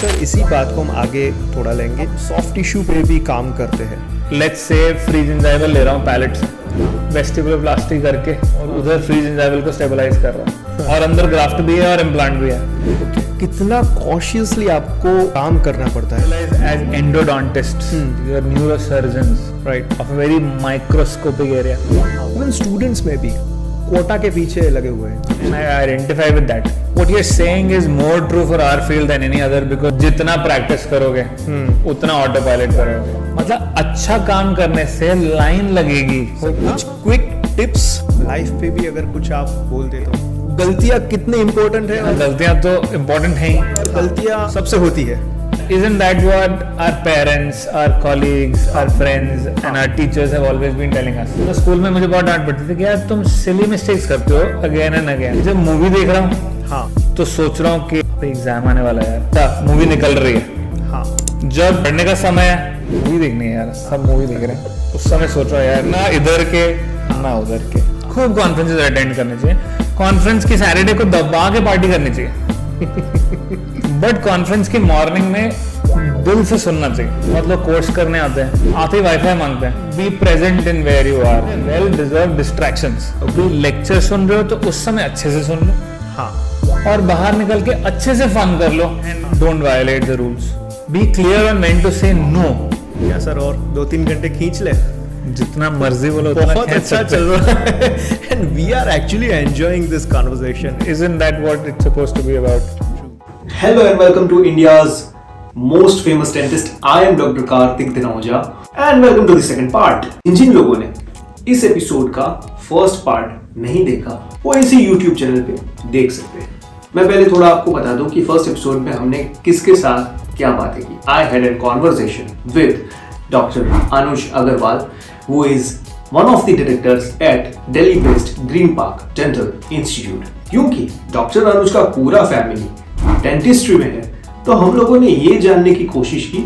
Sir इसी बात को हम आगे थोड़ा लेंगे, सॉफ्ट टिश्यू पे भी काम करते हैं। लेट्स से फ्री जिंजाइवल ले रहा हूँ पैलेट से, वेस्टिबुलोप्लास्टी करके और उधर फ्री जिंजाइवल को स्टेबलाइज कर रहा हूँ और अंदर ग्राफ्ट भी है और इम्प्लांट भी है। कितना कॉशियसली आपको काम करना पड़ता है as endodontist, you are neurosurgeons, right, of a very microscopic area. Even students में भी कोटा के पीछे लगे हुए हैं। And I identify with that. What you're saying is more true for our field than any other because जितना practice करोगे उतना ऑटो पायलट करोगे। मतलब अच्छा काम करने से लाइन लगेगी। कुछ क्विक टिप्स लाइफ पे भी अगर कुछ आप बोल दे तो। गलतियां कितने इम्पोर्टेंट है? गलतियां तो इम्पोर्टेंट हैं ही। गलतियां सबसे होती है। Isn't that what our parents, our colleagues, our friends and our teachers have always been telling us? तो स्कूल में मुझे बहुत डांट पड़ती थी कि यार तुम सिली मिस्टेक्स करते हो अगेन एंड अगेन। जब मूवी देख रहा हूँ हाँ तो सोच रहा हूँ कि एग्जाम आने वाला है यार, मूवी निकल रही है। हाँ जब पढ़ने का समय है मूवी देखनी है यार, सब मूवी देख रहे हैं, उस समय सोच रहा हूँ यार ना इधर के ना उधर के। खूब कॉन्फ्रेंसेस अटेंड करने चाहिए, कॉन्फ्रेंस की सैटरडे को दबा के पार्टी करनी चाहिए बट कॉन्फ्रेंस की मॉर्निंग में दिल से सुनना चाहिए। मतलब कोर्स करने आते हैं, आते ही वाईफाई मांगते हैं। Be present in where you are, well deserve distractions. Lecture सुन रहे हो तो उस समय अच्छे से सुन लो, हाँ, और बाहर निकल के अच्छे से फन कर लो। Don't violate the rules, be clear on when to say no. क्या सर और 2-3 घंटे खींच ले? जितना मर्जी बोलो उतना बहुत अच्छा चल रहा है and we are actually enjoying this conversation. Isn't that what it's supposed to be about? Hello and welcome to India's most famous dentist. I am Dr. Karthik Dhinauja and welcome to the second part. जिन लोगों ने इस episode का first part नहीं देखा वो इसी YouTube channel पे देख सकते हैं। मैं पहले थोड़ा आपको बता दूं कि फर्स्ट एपिसोड में हमने किसके साथ क्या बातें की। I had a conversation with Dr. Anuj Agarwal, who is one of the directors at Delhi-based Green Park Dental Institute. क्योंकि डॉक्टर अनुज का पूरा फैमिली डेंटिस्ट्री में है तो हम लोगों ने ये जानने की कोशिश की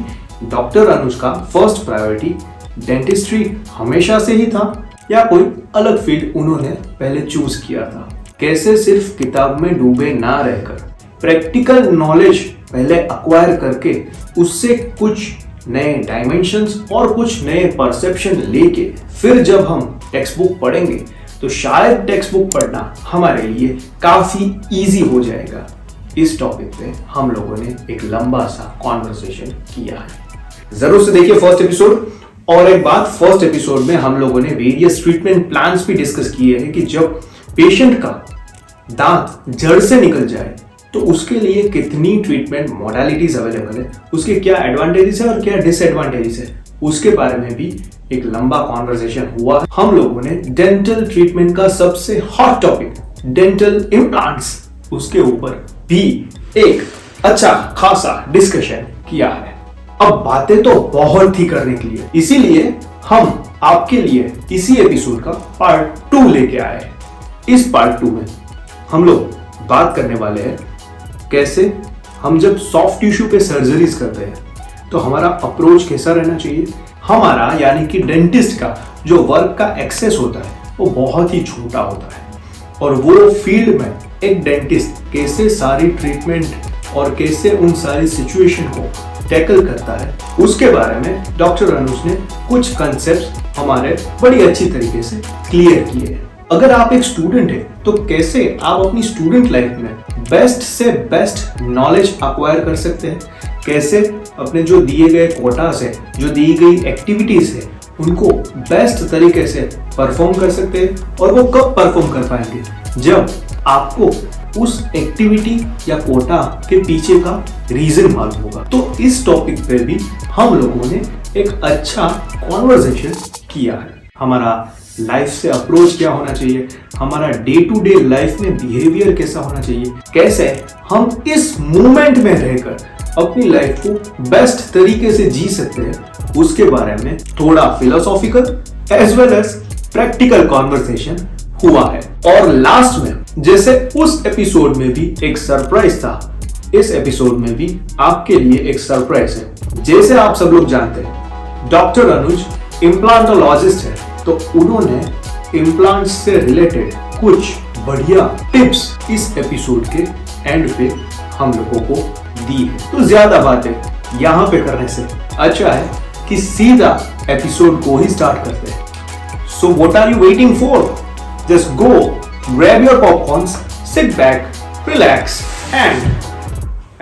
डॉक्टर अनुज का फर्स्ट प्रायोरिटी डेंटिस्ट्री हमेशा से ही था या कोई अलग फील्ड उन्होंने पहले चूज किया था। कैसे सिर्फ किताब में डूबे ना रहकर प्रैक्टिकल नॉलेज पहले अक्वायर करके उससे कुछ नए डायमेंशंस और कुछ नए परसेप्शन लेके फिर जब हम टेक्स्ट बुक पढ़ेंगे तो शायद टेक्स्ट बुक पढ़ना हमारे लिए काफी इजी हो जाएगा। इस टॉपिक पे हम लोगों ने एक लंबा सा कॉन्वर्सेशन किया है, जरूर से देखिए फर्स्ट एपिसोड। और एक बात, फर्स्ट एपिसोड में हम लोगों ने वेरियस ट्रीटमेंट प्लान्स भी डिस्कस किए हैं कि जब पेशेंट का दांत जड़ से निकल जाए तो उसके लिए कितनी ट्रीटमेंट मॉडलिटीज अवेलेबल है, उसके क्या एडवांटेजेस है और क्या डिसएडवांटेजेस है, उसके बारे में भी एक लंबा कॉन्वर्सेशन हुआ। हम लोगों ने डेंटल ट्रीटमेंट का सबसे हॉट टॉपिक डेंटल इम्प्लांट्स, उसके ऊपर भी एक अच्छा खासा डिस्कशन किया है। अब बातें तो बहुत ही करने के लिए, इसीलिए हम आपके लिए इसी एपिसोड का पार्ट 2 लेके आए हैं। इस पार्ट 2 में हम लोग बात करने वाले हैं कैसे हम जब सॉफ्ट टिश्यू पे सर्जरीज करते हैं तो हमारा अप्रोच कैसा रहना चाहिए। हमारा यानी कि डेंटिस्ट का जो वर्क का एक्सेस होता है वो बहुत ही छोटा होता है और वो फील्ड में एक डेंटिस्ट कैसे सारी ट्रीटमेंट और कैसे उन सारी सिचुएशन को टैकल करता है उसके बारे में डॉक्टर अनुज ने कुछ कंसेप्ट हमारे बड़ी अच्छी तरीके से क्लियर किए हैं। अगर आप एक स्टूडेंट हैं तो कैसे आप अपनी स्टूडेंट लाइफ में बेस्ट से बेस्ट नॉलेज अक्वायर कर सकते हैं, कैसे अपने जो दिए गए कोटास है, जो दी गई एक्टिविटीज है, उनको बेस्ट तरीके से परफॉर्म कर सकते हैं और वो कब परफॉर्म कर पाएंगे जब आपको उस एक्टिविटी या कोटा के पीछे का रीजन मालूम होगा। तो इस टॉपिक पे भी हम लोगों ने एक अच्छा कॉन्वर्सेशन किया है। हमारा लाइफ से अप्रोच क्या होना चाहिए, हमारा डे टू डे लाइफ में बिहेवियर कैसा होना चाहिए, कैसे हम इस मोमेंट में रहकर अपनी लाइफ को बेस्ट तरीके से जी सकते हैं, उसके बारे में थोड़ा philosophical as well as practical conversation हुआ है। और लास्ट में जैसे उस एपिसोड में भी एक सरप्राइज था, इस एपिसोड में भी आपके लिए एक सरप्राइज है। जैसे आप सब लोग जानते हैं डॉक्टर अनुज इम्प्लांटोलॉजिस्ट है तो उन्होंने इम्प्लांट्स से रिलेटेड कुछ बढ़िया टिप्स इस एपिसोड के एंड पे हम लोगों को दी है। तो ज्यादा बातें यहाँ पे करने से अच्छा है कि सीधा एपिसोड को ही स्टार्ट करते हैं। So what are you waiting for? Just go grab your popcorns, sit back, relax and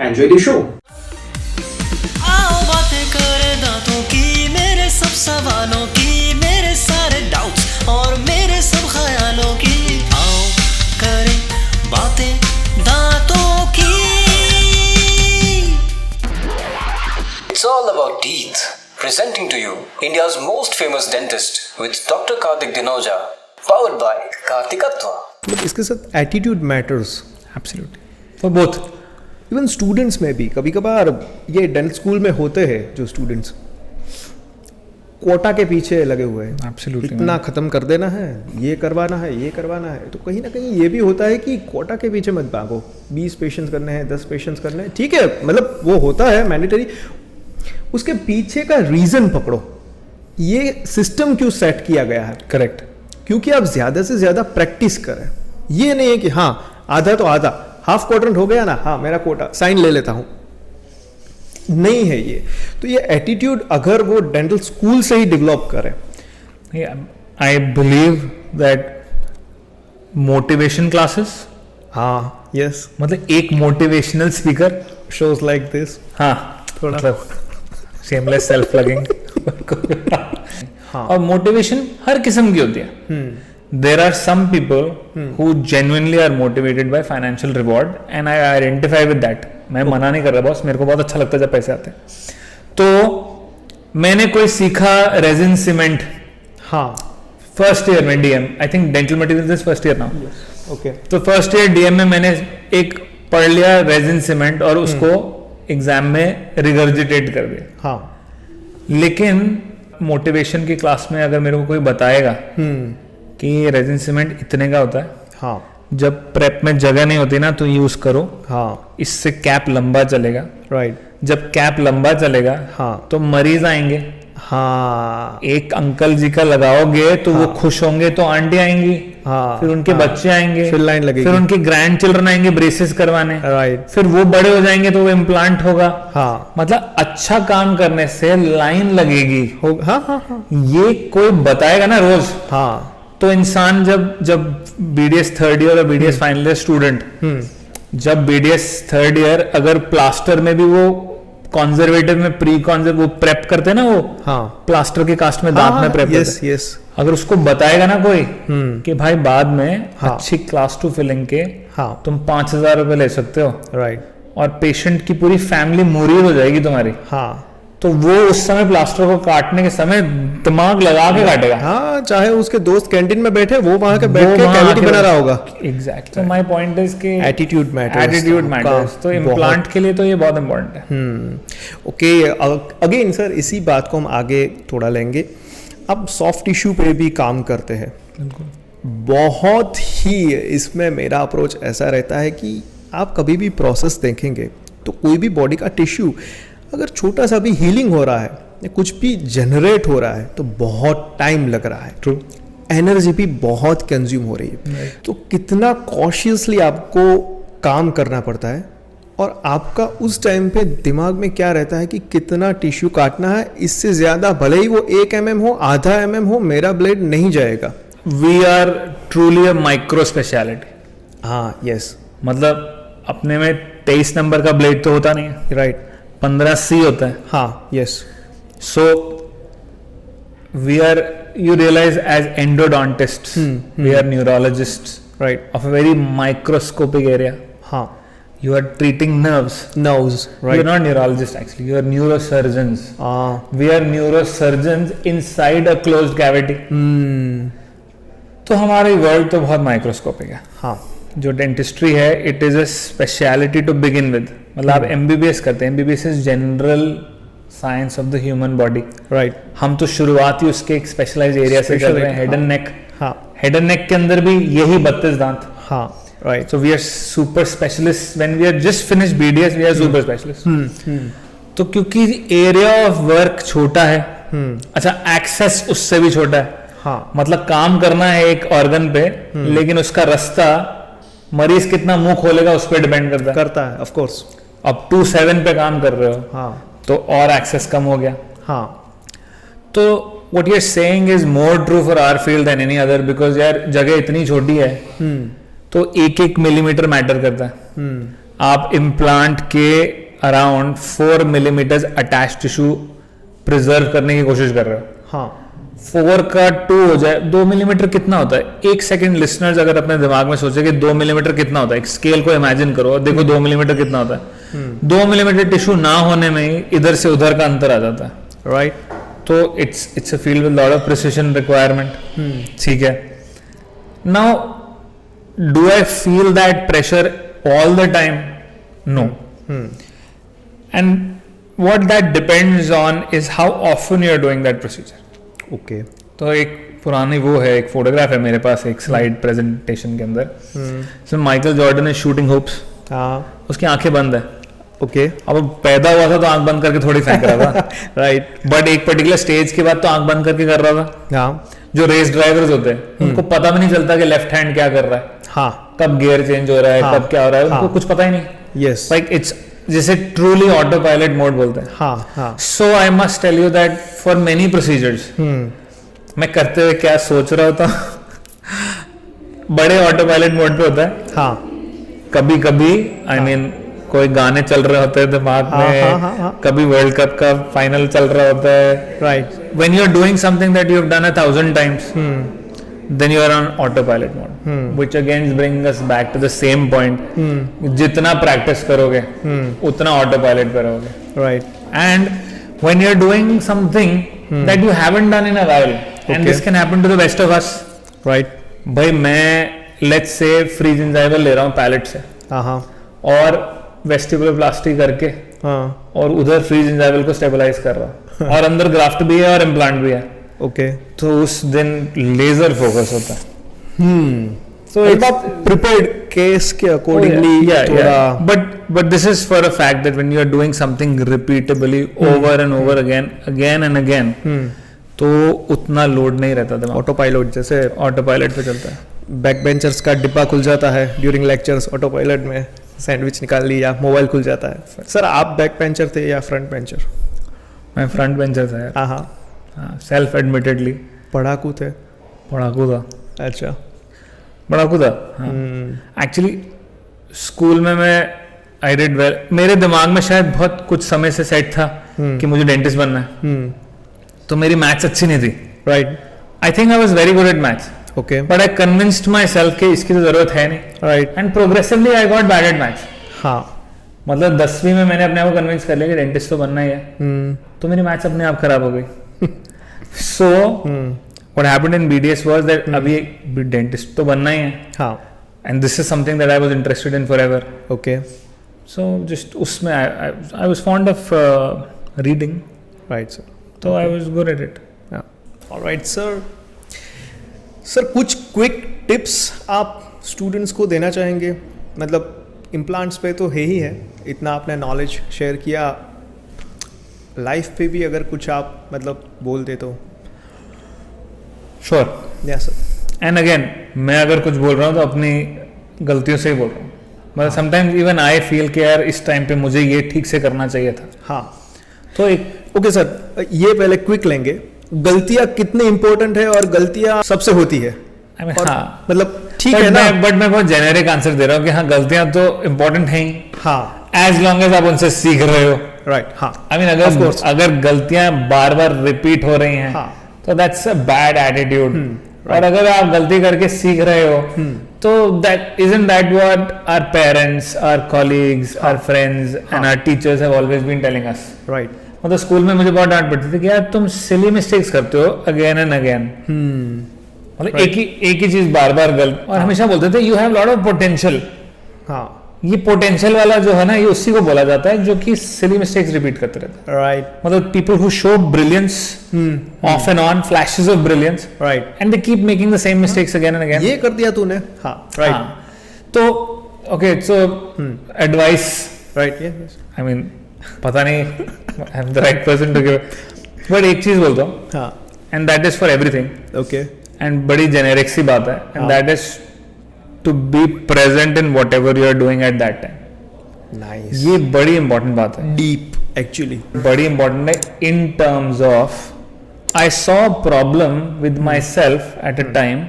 enjoy the show. आओ बातें करें दांतों की, मेरे सब सवालों की, मेरे सारे डाउट्स और मेरे सब ख्यालों की। आओ करें बातें दांतों की। It's all about teeth. Presenting to you India's most famous dentist with Dr. Karthik Dinoja, powered by Karthikatva. मतलब इसके साथ attitude matters absolutely for both. Even students में भी कभी कभार ये डेंटल स्कूल में होते हैं जो स्टूडेंट्स कोटा के पीछे लगे हुए हैं, Absolutely, इतना खत्म कर देना है, ये करवाना है, ये करवाना है। तो कहीं ना कहीं ये भी होता है कि कोटा के पीछे मत भागो, 20 पेशेंट्स करने हैं, 10 पेशेंट्स करने हैं, ठीक है, मतलब वो होता है मैंडेटरी। उसके पीछे का रीजन पकड़ो, ये सिस्टम क्यों सेट किया गया है। करेक्ट। क्योंकि आप ज्यादा से ज्यादा प्रैक्टिस करें। ये नहीं है कि हाँ आधा तो आधा, हाफ क्वाड्रेंट हो गया ना, हाँ मेरा कोटा, साइन ले लेता हूं, नहीं है ये। तो ये एटीट्यूड अगर वो डेंटल स्कूल से ही डेवलप करें। I believe that motivation classes, हाँ यस, मतलब एक motivational speaker shows like this, हाँ थोड़ा मतलब सेमलेस सेल्फ प्लगिंग हाँ। और मोटिवेशन हर किस्म की होती है। There are some people who genuinely are motivated by financial reward and I identify with that. मैं मना नहीं कर रहा बॉस, मेरे को बहुत अच्छा लगता है जब पैसे आते हैं। तो मैंने कोई सीखा रेजिन सीमेंट, हाँ फर्स्ट ईयर में DM, I think dental materials first year now, okay, तो फर्स्ट ईयर डीएम में मैंने एक पढ़ लिया रेजिन सीमेंट और उसको एग्जाम में रिगर्जिटेट कर दिया। हाँ लेकिन मोटिवेशन की क्लास में अगर मेरे को कोई बताएगा कि रेजिन सीमेंट इतने का होता है, हाँ जब प्रेप में जगह नहीं होती ना तो यूज करो, हाँ इससे कैप लंबा चलेगा, राइट, जब कैप लंबा चलेगा हाँ तो मरीज आएंगे, हाँ एक अंकल जी का लगाओगे तो वो खुश होंगे तो आंटी आएंगी, हाँ, फिर उनके हाँ, बच्चे आएंगे, फिर लाइन लगेगी, फिर उनके ग्रैंड चिल्ड्रन आएंगे ब्रेसेस करवाने, राइट, फिर वो बड़े हो जाएंगे तो वो इम्प्लांट होगा। हाँ मतलब अच्छा काम करने से लाइन लगेगी, हो, हाँ हाँ हाँ ये कोई बताएगा ना रोज, हाँ, तो इंसान जब बीडीएस थर्ड ईयर और बीडीएस फाइनल ईयर स्टूडेंट, जब बीडीएस थर्ड ईयर अगर प्लास्टर में भी वो कॉन्जर्वेटिव में प्री कॉन्जर्व वो प्रेप करते हैं ना, वो हाँ प्लास्टर के कास्ट में दांत में प्रेप यस करते हैं। यस, अगर उसको बताएगा ना कोई कि भाई बाद में हाँ, अच्छी क्लास 2 फिलिंग के हाँ, तुम 5,000 रुपए ले सकते हो राइट, और पेशेंट की पूरी फैमिली मुरीद हो जाएगी तुम्हारी, हाँ, तो वो उस समय प्लास्टर को काटने के समय दिमाग लगा के काटेगा। हाँ, चाहे उसके दोस्त कैंटीन में बैठे, वो वहां के बैठ वो के वहाँ कैविटी आके बना रहा होगा। एग्जैक्ट। तो माय पॉइंट इज कि एटीट्यूड मैटर्स, एटीट्यूड मैटर्स, तो इम्प्लांट के लिए तो ये बहुत इंपॉर्टेंट है। ओके, अगेन सर इसी बात को हम आगे थोड़ा लेंगे। अब सॉफ्ट टिश्यू पे भी काम करते हैं, बहुत ही इसमें मेरा अप्रोच ऐसा रहता है कि आप कभी भी प्रोसेस देखेंगे तो कोई भी बॉडी का टिश्यू अगर छोटा सा भी हीलिंग हो रहा है या कुछ भी जनरेट हो रहा है तो बहुत टाइम लग रहा है, ट्रू, एनर्जी भी बहुत कंज्यूम हो रही है, तो कितना कॉशियसली आपको काम करना पड़ता है। और आपका उस टाइम पे दिमाग में क्या रहता है कि कितना टिश्यू काटना है, इससे ज्यादा भले ही वो 1 mm हो, आधा mm हो, मेरा ब्लेड नहीं जाएगा। We are truly a micro speciality. हाँ यस, मतलब अपने में 23 नंबर का ब्लेड तो होता नहीं है, राइट, 15C होता है। हाँ yes, so we are, you realize as endodontists, we are neurologists, right, of a very microscopic area. हाँ, You are treating nerves. Nerves, You're right, not neurologists actually. You are neurosurgeons. हाँ, We are neurosurgeons inside a closed cavity. तो हमारी world तो बहुत microscopic है। हाँ, जो dentistry है, it is a speciality to begin with. मतलब आप एमबीबीएस करते हैं, MBBS is general science of the human body. Right, हम तो शुरुआत ही उसके एक स्पेशलाइज एरिया से कर रहे हैं, हेड एंड नेक। हाँ, हेड एंड नेक के अंदर भी यही 32 दांत। हाँ, right, So we are super specialists when we are just finished BDS, we are super specialists. तो क्योंकि एरिया ऑफ वर्क छोटा है, अच्छा एक्सेस उससे भी छोटा है। हाँ, मतलब काम करना है एक ऑर्गन पे, लेकिन उसका रास्ता मरीज कितना मुंह खोलेगा उस पर डिपेंड करता है। करता है, ऑफ कोर्स। अब 2-7 पे काम कर रहे हो हाँ तो और एक्सेस कम हो गया. हाँ तो what you're saying is more true for our field than any other because यार जगह इतनी छोटी है तो एक मिलीमीटर मैटर करता है. आप इम्प्लांट के around 4 millimetre attach tissue preserve करने की कोशिश कर रहे हो. हाँ 4 का 2 हो जाए, 2 मिलीमीटर कितना होता है? एक सेकंड लिसनर्स अगर अपने दिमाग में सोचे कि 2 मिलीमीटर कितना होता है, एक स्केल को इमेजिन करो और देखो 2 मिलीमीटर कितना होता है. 2 मिलीमीटर टिश्यू ना होने में ही इधर से उधर का अंतर आ जाता है. राइट. तो it's a field with lot of precision requirement. ठीक है. Now do I feel that pressure all the time? No. And what that depends on is how often you are doing that procedure. Okay. तो एक पुरानी वो है, एक photograph है मेरे पास, एक स्लाइड प्रेजेंटेशन के अंदर, इसमें Michael Jordan is shooting hoops. हाँ. उसकी आंखें बंद है. ओके. अब वो पैदा हुआ था तो आंख बंद करके थोड़ी फेंक रहा था. राइट. बट एक पर्टिकुलर स्टेज के बाद तो आंख बंद करके कर रहा था. हाँ. जो रेस ड्राइवर्स होते हैं उनको पता भी नहीं चलता कि लेफ्ट हैंड क्या कर रहा है, हाँ. कब गियर चेंज हो रहा है, हाँ. कब क्या हो रहा है, उनको हाँ. कुछ पता ही नहीं. यस. लाइक इट्स जिसे ट्रूली ऑटो पायलट मोड बोलते हैं. हाँ. हाँ. So I must tell you that for many procedures मैं करते हुए क्या सोच रहा होता बड़े ऑटो पायलट मोड पे होता है. हाँ. कभी कभी आई मीन कोई गाने चल रहे होते हैं दिमाग में. हाँ, हाँ, हाँ. कभी वर्ल्ड कप का फाइनल चल रहा होता है. Right. When you are doing something that you have done 1,000 times, then you are on autopilot mode, which again is bringing us back to the same point. जितना practice करोगे, उतना autopilot करोगे. Right. And when you are doing something that you haven't done in a while, and this can happen to the best of us. Right. भाई मैं let's say free gingival ले रहा हूँ palate से, हाँ. हाँ. और वेस्टिबुलोप्लास्टी करके हाँ. और उधर फ्री जिंजाइवल को स्टेबलाइज कर रहा और अंदर ग्राफ्ट भी है और इम्प्लांट भी है. ओके. तो उस दिन लेजर फोकस होता है. So it's prepared case के accordingly थोड़ा. But this is for a fact that when you are doing something repeatably over and over again and again, तो उतना लोड नहीं रहता दिमाग. ऑटो पायलट जैसे ऑटो पायलट पे चलता है. बैक बेंचर्स का डिब्बा खुल जाता है ड्यूरिंग लेक्चर्स, ऑटो पायलट में सैंडविच निकाल लिया, मोबाइल खुल जाता है. सर आप बैक बेंचर थे या फ्रंट बेंचर? मैं फ्रंट बेंचर था यार. हाँ. Self admittedly. पढ़ाकू थे? पढ़ाकू था. अच्छा. पढ़ाकू था. एक्चुअली स्कूल में मैं आई डिड वेल. मेरे दिमाग में शायद बहुत कुछ समय से सेट था कि मुझे डेंटिस्ट बनना है. तो मेरी मैथ्स अच्छी नहीं थी. Right. I think I was very good at maths. Okay. But I convinced my self कि इसकी तो जरूरत है नहीं. Right. And progressively I got bad at maths. हाँ. मतलब 10वीं में मैंने अपने आप को कन्विंस कर लिया कि डेंटिस्ट तो बनना ही है. तो मेरी मैथ्स अपने आप खराब हो गई. So what happened in BDS was that अभी डेंटिस्ट तो बनना ही है. हाँ. And this is something that I was interested in forever. Okay. So just उसमें I was fond of reading. Right sir. तो I was good at it. Alright sir. Sir कुछ quick tips आप students को देना चाहेंगे? मतलब implants पे तो है ही है, इतना आपने नॉलेज शेयर किया, लाइफ पे भी अगर कुछ आप मतलब बोल दे तो. Sure. Yes sir. And again मैं अगर कुछ बोल रहा हूँ तो अपनी गलतियों से ही बोल रहा हूँ. मतलब समटाइम्स इवन आई फील कि यार इस टाइम पे मुझे ये ठीक से करना चाहिए था. हाँ. तो एक ओके सर, ये पहले क्विक लेंगे. गलतियां कितनी इंपॉर्टेंट है और गलतियां सबसे होती है. I mean, हाँ. मतलब ठीक है ना. बट मैं बहुत जेनेरिक आंसर दे रहा हूँ कि हाँ गलतियां तो इम्पोर्टेंट हैं ही. हाँ. एज लॉन्ग एज आप उनसे सीख रहे हो. राइट. हाँ. आई मीन अगर गलतियां बार बार रिपीट हो रही हैं तो दैट्स अ बैड एटीट्यूड. और अगर आप गलती करके सीख रहे हो तो that isn't that what our parents, our colleagues, our friends and our teachers have always been telling us. Right. मतलब स्कूल में मुझे बहुत डांट पड़ती थी कि यार तुम सिली मिस्टेक्स करते हो अगेन एंड अगेन. मतलब एक ही चीज बार बार गलत. और हमेशा बोलते थे you have lot of potential. हाँ. ये पोटेंशियल वाला जो है ना ये उसी को बोला जाता है जो कि सिली मिस्टेक्स रिपीट करते रहते हैं. राइट. मतलब people who show brilliance of and on, flashes of brilliance, right, and they keep making the same mistakes again and again. ये कर दिया तूने. हाँ. राइट. तो okay, so advice. Right. I mean पता नहीं I am the right person to give, but एक चीज बोलता हूँ. हाँ. And that is for everything. Okay. And बड़ी जेनेरिक सी बात है, and that is to be present in whatever you are doing at that time. Nice, ये बड़ी इंपॉर्टेंट बात है, डीप एक्चुअली. बड़ी इंपॉर्टेंट है in terms of I saw problem with my self at a time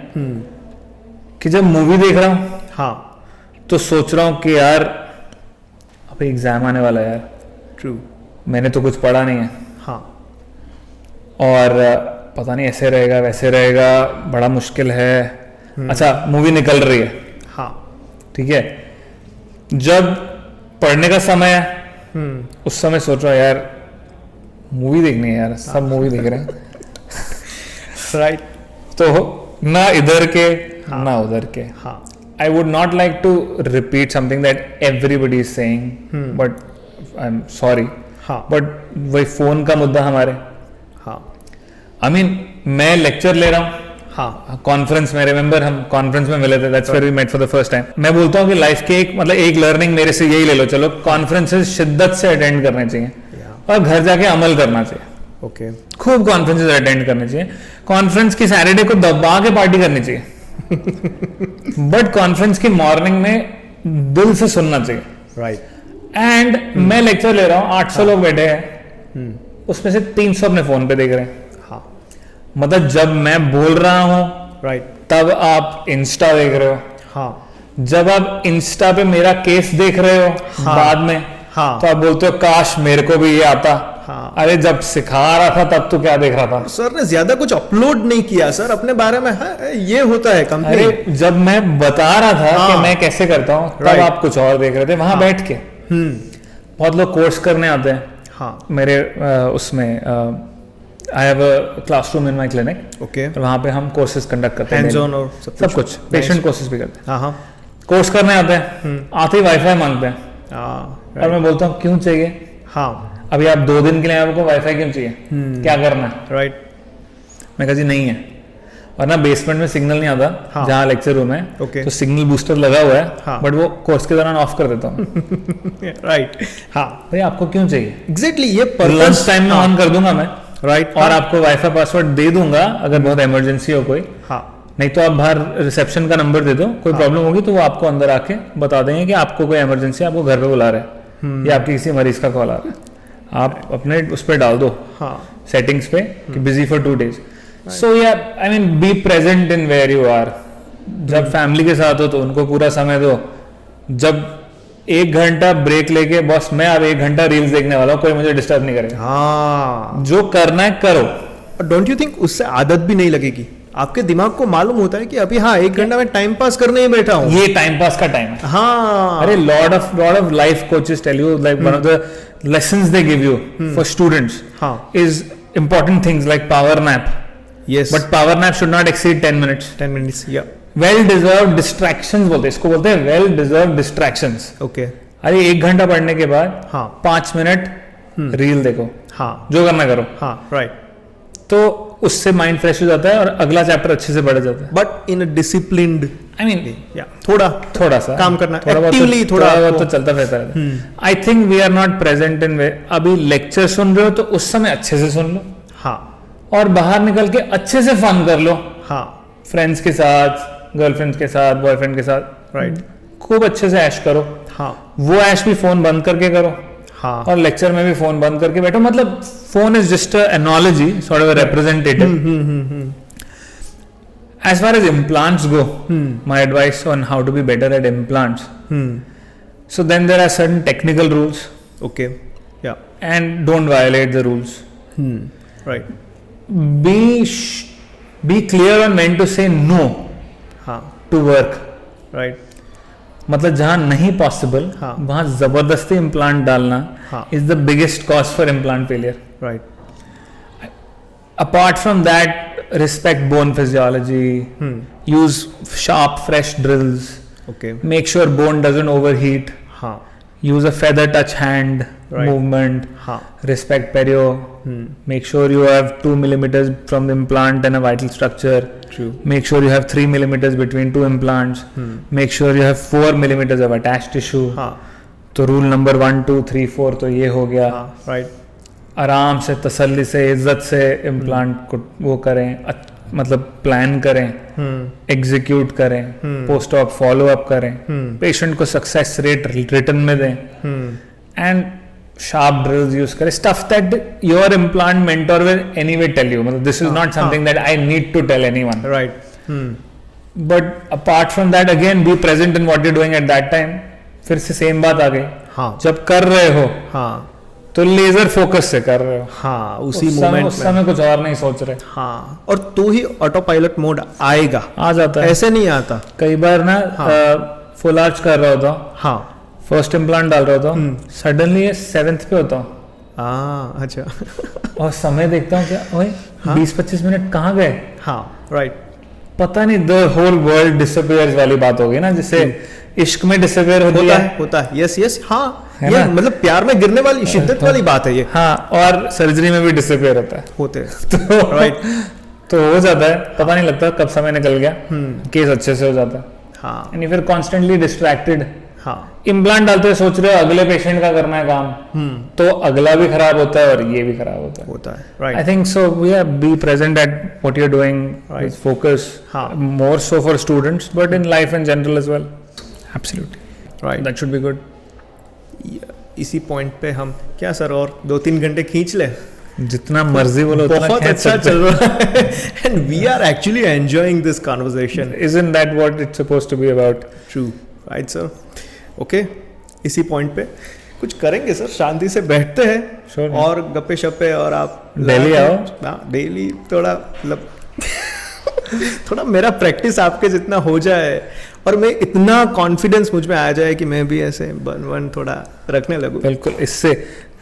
कि जब movie देख रहा हूं हाँ, तो सोच रहा हूं कि यार अब एग्जाम आने वाला है यार, ट्रू. मैंने तो कुछ पढ़ा नहीं है हाँ, और पता नहीं ऐसे रहेगा वैसे रहेगा, बड़ा मुश्किल है. अच्छा, मूवी निकल रही है, हाँ, ठीक है, जब पढ़ने का समय है उस समय सोच रहा हूं यार मूवी देखनी है यार, सब मूवी देख रहे हैं. राइट. तो ना इधर के ना उधर के. हाँ, I would not like to repeat something that everybody is saying, but I'm sorry. हाँ. But वही फोन का मुद्दा हमारे. हाँ, I mean, मैं लेक्चर ले रहा हूँ हाँ, कॉन्फ्रेंस में, रिमेंबर हम कॉन्फ्रेंस में मिले थे, that's where we met for the first time. मैं बोलता हूँ कि लाइफ के एक लर्निंग मेरे से यही ले लो, चलो कॉन्फ्रेंसेस शिद्दत से अटेंड करने चाहिए और घर जाके अमल करना चाहिए. ओके. खूब कॉन्फ्रेंसेस अटेंड करने चाहिए. कॉन्फ्रेंस की सैटरडे को दबा के पार्टी करनी चाहिए, बट कॉन्फ्रेंस की मॉर्निंग में दिल से सुनना चाहिए. राइट. एंड मैं लेक्चर ले रहा हूँ, 800 लोग बैठे हैं, उसमें से 300 अपने फोन पे देख रहे हैं. हाँ, मतलब जब मैं बोल रहा हूँ राइट. तब आप इंस्टा देख रहे हो, हाँ, जब आप इंस्टा पे मेरा केस देख रहे हो बाद में, हाँ. तो आप बोलते हो काश मेरे को भी ये आता. हाँ. अरे जब सिखा रहा था तब तो क्या देख रहा था. सर ने ज्यादा कुछ अपलोड नहीं किया सर अपने बारे में. हाँ, ये होता है कंपनी. अरे जब मैं बता रहा था हाँ. कि मैं कैसे करता हूँ, तब Right. आप कुछ और देख रहे थे वहां बैठ के. बहुत लोग कोर्स करने आते हैं. हाँ, मेरे उसमें I have a classroom in my clinic, okay. और वहां पे हम कोर्सेज कंडक्ट करते हैं. हैंड्स ऑन और सब कुछ पेशेंट कोर्सेज भी करते हैं. हाँ, हाँ, कोर्स करने आते हैं, आते ही वाईफाई मांगते हैं, हाँ, और मैं बोलता हूँ क्यों चाहिए, हाँ, अभी आप 2 दिन के लिए आपको वाईफाई क्यों चाहिए, क्या करना है. राइट. मैं कहा जी नहीं है, और ना बेसमेंट में सिग्नल नहीं आता. हाँ. जहाँ लेक्चर रूम है, Okay. तो सिग्नल बूस्टर लगा हुआ है, हाँ. बट वो कोर्स के दौरान ऑफ कर देता हूँ. राइट. हाँ, भाई आपको क्यों चाहिए, एग्जैक्टली. ये लंच टाइम में ऑन कर दूंगा मैं, राइट. और आपको वाईफाई पासवर्ड दे दूंगा अगर बहुत इमरजेंसी हो कोई. हाँ, नहीं तो आप बाहर रिसेप्शन का नंबर दे दो, कोई प्रॉब्लम होगी तो वो आपको अंदर आके बता देंगे कि आपको कोई इमरजेंसी, आपको घर पे बुला रहे हैं या आपके किसी मरीज का कॉल आ रहा है. आप अपने उस पर डाल दो हाँ, सेटिंग्स पे कि बिजी फॉर 2 days. सो या I mean be present in where you are. जब फैमिली के साथ हो तो उनको पूरा समय दो. जब 1 घंटा ब्रेक लेके बॉस मैं अब 1 घंटा रील्स देखने वाला हूँ, कोई मुझे डिस्टर्ब नहीं करेगा. हाँ. जो करना है करो. डोंट यू थिंक उससे आदत भी नहीं लगेगी? आपके दिमाग को मालूम होता है कि अभी हाँ 1 घंटा में टाइम पास करने ही बैठा हूँ. ये टाइम पास का टाइम है. हाँ. अरे lot of life coaches tell you like one of the lessons they give you for students हाँ. is important things like power nap, Yes. but power nap should not exceed 10 minutes. 10 minutes. Yeah. well deserved distractions बोलते हैं इसको, बोलते हैं well deserved distractions. Okay. अरे 1 घंटा पढ़ने के बाद हाँ. 5 मिनट रील देखो, हाँ, जो करना करो, हाँ, राइट. तो उससे माइंड फ्रेश हो जाता है और अगला चैप्टर अच्छे से बढ़ जाता है. But in a disciplined. I mean या थोड़ा सा काम करना, बहुत actively थोड़ा बहुत आपको- तो चलता रहता है. I think we are not present in way. अभी लेक्चर सुन रहे हो तो उस समय अच्छे से सुन लो, हाँ, और बाहर निकल के अच्छे से फन कर लो, हाँ, फ्रेंड्स के साथ, गर्लफ्रेंड्स के साथ, बॉयफ्रेंड के साथ. राइट. खूब अच्छे से ऐश करो. हाँ, वो ऐश भी फोन बंद करके करो, हाँ, और लेक्चर में भी फोन बंद करके बैठो. मतलब phone is just a analogy, sort of a representative. As far as implants go, my advice on how to be better at implants. So then there are certain technical rules, okay. या, and don't violate the rules. Right. Be clear on when to say no हाँ, to work. Right. मतलब जहां नहीं possible हाँ. वहां जबरदस्ती implant डालना हाँ. Is the biggest cause for implant failure. Right. Apart from that, respect bone physiology, use sharp fresh drills, okay. make sure bone doesn't overheat, हाँ, use a feather touch hand Right. movement, हाँ, respect perio, make sure you have 2 millimeters from the implant and a vital structure, true. make sure you have 3 millimeters between 2 implants, make sure you have 4 millimeters of attached tissue. हाँ, तो rule number 1 2 3 4 तो ये हो गया. हाँ, right. आराम से तसल्ली से इज्जत से इम्प्लांट को वो करें. मतलब प्लान करें, एग्जीक्यूट करें, पोस्ट ऑप फॉलो अप करें, पेशेंट को सक्सेस रेट रिटर्न में दें, एंड शार्प ड्रिल्स यूज करें, stuff that your implant mentor will anyway tell you, मतलब this is not something that I need to tell anyone, right. But apart from that again be present in what you doing at that time. फिर से same बात आ गई, हाँ, जब कर रहे हो हाँ, तो लेजर फोकस से कर रहे हो, हाँ, उसी उस समय मोमेंट उस में, समय कुछ और नहीं सोच रहे, हाँ, और तो ही ऑटो पायलट मोड आएगा, आ जाता है। ऐसे नहीं आता। कई बार ना फुल आर्च कर रहा होता, हाँ, फर्स्ट इम्प्लांट डाल रहा होता, सडनली ये 7th पे होता हूँ, हाँ, अच्छा, और समय देखता हूँ क्या, ओए 20-25 मिनट कहाँ गए, हाँ, राइट, पता नहीं, द होल वर्ल्ड डिसअपियर्स वाली बात होगी ना, जिससे इश्क में डिसअपियर होती होता है, है, होता है, यस, यस, हाँ, है ये ना? मतलब प्यार में गिरने वाली शिद्दत वाली बात है ये, हाँ, और सर्जरी में भी डिसअपियर होता है, होते हैं, तो राइट, तो हो जाता है, पता नहीं लगता कब समय निकल गया, केस अच्छे से हो जाता है, हाँ, यानी फिर कॉन्स्टेंटली डिस्ट्रैक्टेड। हाँ, इम्प्लांट डालते हुए सोच रहे हो अगले पेशेंट का करना है काम, तो अगला भी खराब होता है और ये भी खराब होता है। होता है, I right, think so. Yeah, be present at what you're doing Right. with focus. हाँ. More so for students, but in life in general as well. Absolutely. Right. That should be good. इसी point पे हम क्या sir और 2-3 घंटे खींच ले, जितना मर्जी बोलो उतना बहुत खींच अच्छा सकते चल रहा है, and we are actually enjoying this conversation. हैं। Isn't that what it's supposed to be about? True, right sir. Okay, इसी पॉइंट पे कुछ करेंगे सर, शांति से बैठते हैं Sure. और गप्पे शप्पे, और आप Daily आओ। डेली थोड़ा मतलब थोड़ा मेरा प्रैक्टिस आपके जितना हो जाए और मैं इतना कॉन्फिडेंस मुझ में आ जाए कि मैं भी ऐसे बन थोड़ा रखने लगूं। बिल्कुल, इससे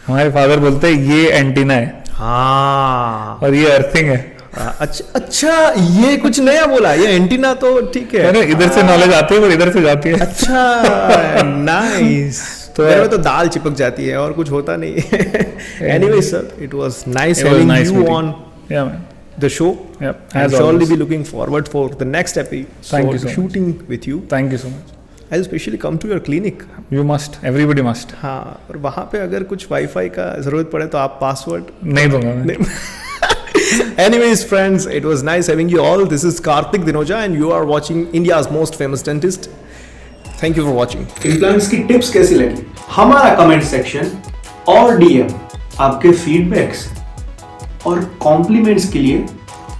हमारे फादर बोलते हैं ये एंटीना है हाँ, और ये अर्थिंग है। अच्छा, अच्छा, ये कुछ नया बोला, ये एंटीना तो ठीक है, अरे इधर से नॉलेज आती है पर इधर से जाती है। अच्छा, नाइस। तो मेरे में तो दाल चिपक जाती है और कुछ होता नहीं है। Anyway sir, it was nice having you on Yeah, man. the show. Yep, I'll as surely always. be looking forward for the next episode. Thank you so much. shooting with you. Thank you so much. I'll specially come to your clinic. You must. Everybody must. हाँ, और वहाँ पे अगर कुछ wifi का जरूरत पड़े तो आप पासवर्ड नहीं दूंगा मैं। Anyways, friends, it was nice having you all. This is Karthik Dinoja, and you are watching India's most famous dentist. Thank you for watching. Implants की टिप्स कैसी लगी, हमारा कमेंट सेक्शन और डीएम आपके फीडबैक्स और कॉम्प्लीमेंट्स के लिए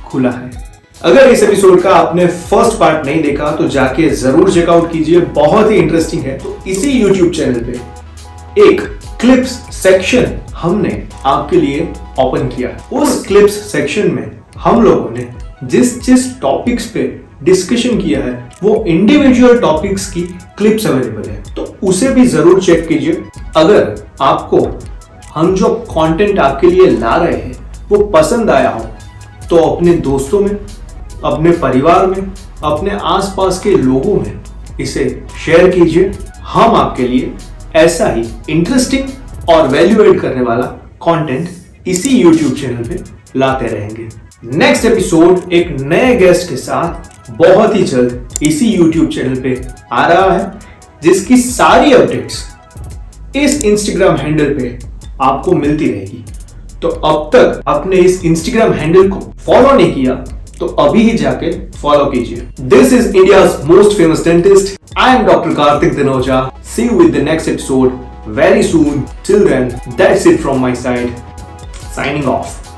खुला है। अगर इस एपिसोड का आपने फर्स्ट पार्ट नहीं देखा तो जाके जरूर चेकआउट कीजिए, बहुत ही इंटरेस्टिंग है। तो इसी यूट्यूब चैनल पे एक क्लिप्स सेक्शन हमने आपके लिए ओपन किया। उस क्लिप्स सेक्शन में हम लोगों ने जिस जिस टॉपिक्स पे डिस्कशन किया है वो इंडिविजुअल टॉपिक्स की क्लिप्स अवेलेबल है, तो उसे भी जरूर चेक कीजिए। अगर आपको हम जो कंटेंट आपके लिए ला रहे हैं वो पसंद आया हो तो अपने दोस्तों में, अपने परिवार में, अपने आसपास के लोगों में इसे शेयर कीजिए। हम आपके लिए ऐसा ही इंटरेस्टिंग और वैल्यू एड करने वाला कंटेंट इसी YouTube चैनल पे लाते रहेंगे। नेक्स्ट एपिसोड एक नए गेस्ट के साथ बहुत ही जल्द इसी YouTube चैनल पे आ रहा है, जिसकी सारी अपडेट्स इस इंस्टाग्राम हैंडल पे आपको मिलती रहेगी। तो अब तक अपने इस इंस्टाग्राम हैंडल को फॉलो नहीं किया तो अभी ही जाके फॉलो कीजिए। This is India's most famous dentist. I am doctor Kartik Dinoja. See you with the next episode very soon. Till then, that's it from my side. Signing of.